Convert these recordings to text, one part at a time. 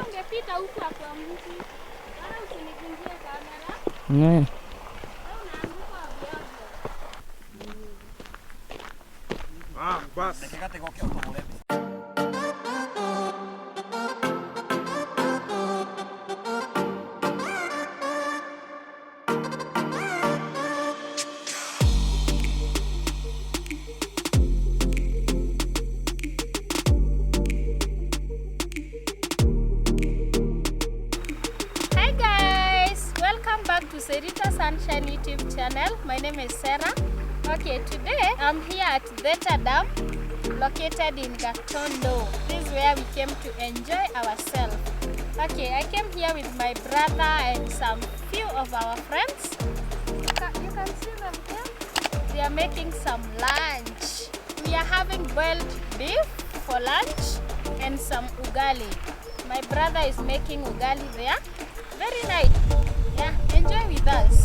Ungepita huku kwa mti. Wala usinikunjie kamera. Unaanguka ovyo ovyo. Basi. Kate kwa kio kwa mlevi. Serita Sunshine YouTube channel. My name is Sarah. Okay, today I'm here at Theta Dam, located in Gatondo. This is where we came to enjoy ourselves. Okay, I came here with my brother and some few of our friends. You can see them here. They are making some lunch. We are having boiled beef for lunch and some ugali. My brother is making ugali there. Very nice. Yeah, enjoy with us.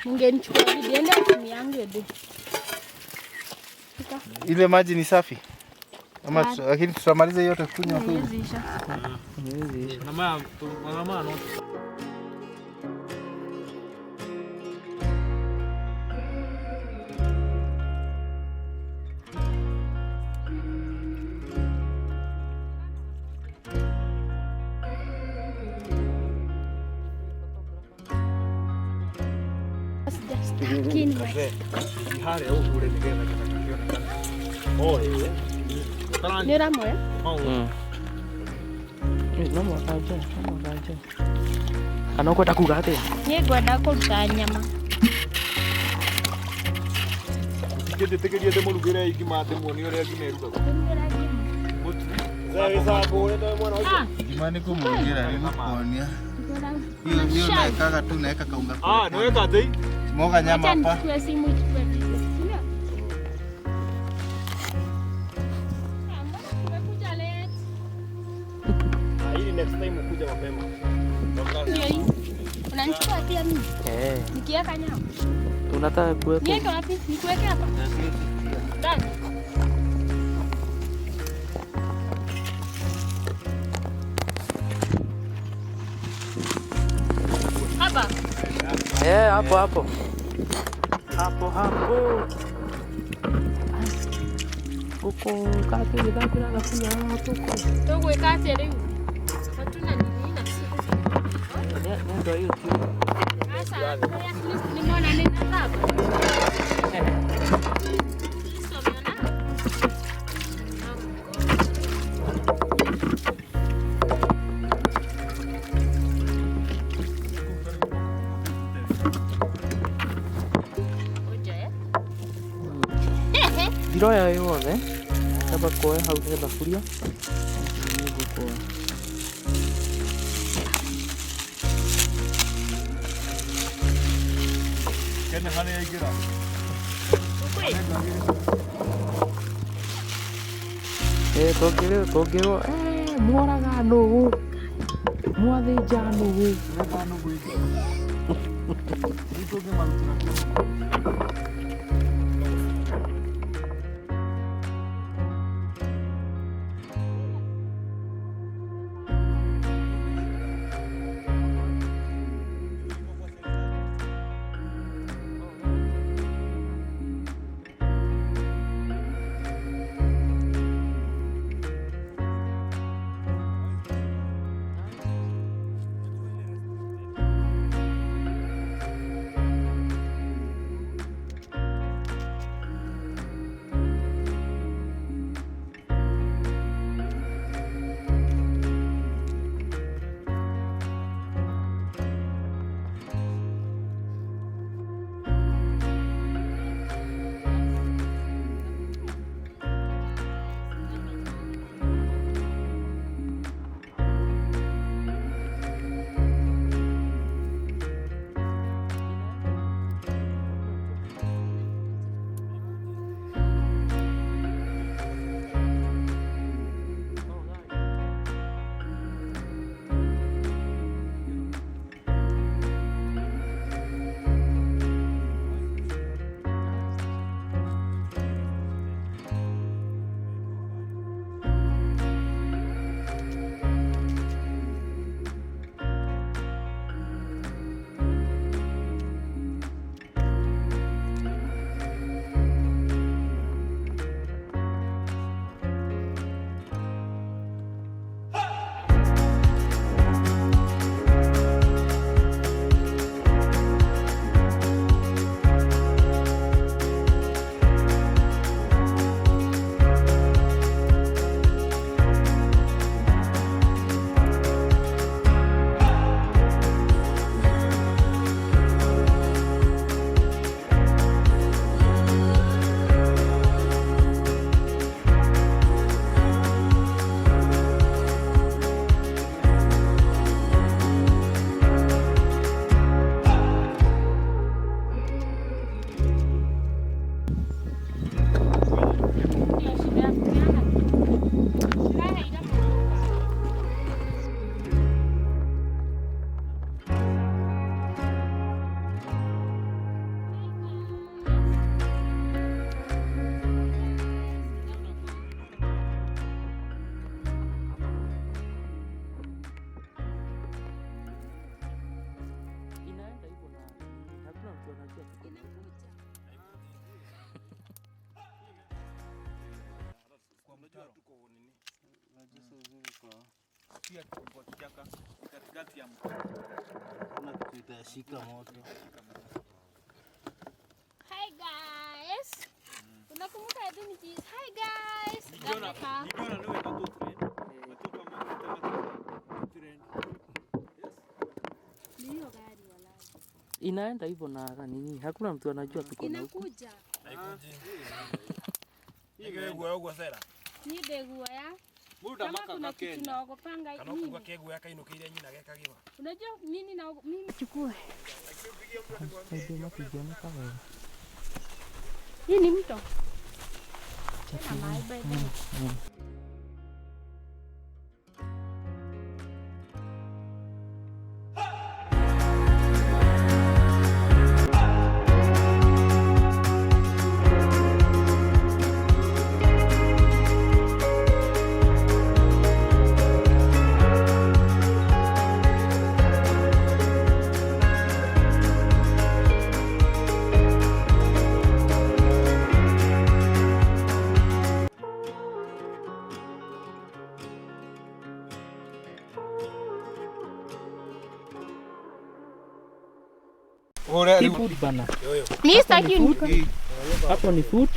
Mungenichukua video ndio simu yangu yede. Ile maji ni safi. Ama lakini tutamaliza yote kunywa kweli. Imeisha. Na mama no. Nira moya? Namo kaje. Anakwenda kugate. Ni gwenda kuruta nyama. Tegerie demo lugera igima demo ni ore agime ruka. Zawe sabo ndo mwana hoja. Igima ni kumugera ni kuonia. Hiyo na kaka tu na eka kaunga. Naweka dei. Moga nyama hapa. Kwa simu ichukue. Next time ukuja mapema. Unanichukua pia mimi? Nikiweka nyama. Unataka kuweka? Niweke wapi? Nikuweke hapa? Ndani. Hapa. Hapo. Hapo. Ũkũka atĩ gĩthambĩra thaburia haha tũkũ. Tũgwĩka atĩa rĩu? Hatuna nini nacio. Nendo hiyo tu. Sasa, at least nimeona nina thaba. Kristo ameona? Oja, Ndiroya yothe. Kaba kuoya hau he thaburia. Nĩngũkuoya. Kene harĩa ingĩra. Tũngĩrwo mworaga nũgũ. Mwathĩnja nũgũ. Nĩga nũgũ ingĩ. Tũngĩmarutĩra kĩo. pia kwa kichaka katikati ya mto. Kuna kitu itashika moto. Hi guys. Unakumbuka Edwin Keys? Hi guys. Nikiona niwe katu trend. Watoto kama trend. Yes. Ndio gari wala. Inaenda hivyo na nini? Hakuna mtu anajua tuko na huko. Inakuja. Haikuji. Igwe gwa sera. Ni ndegua ya. Muda maka kuna kitu naogopanga nini? Kana kugwa kegwa yaka inukire nyina gekagiwa. Unajua nini na mimi chukue. Ndio mapigano kama. Hii ni mto. Tena maji. Si food bana. Mimi sitaki Hapo ni food.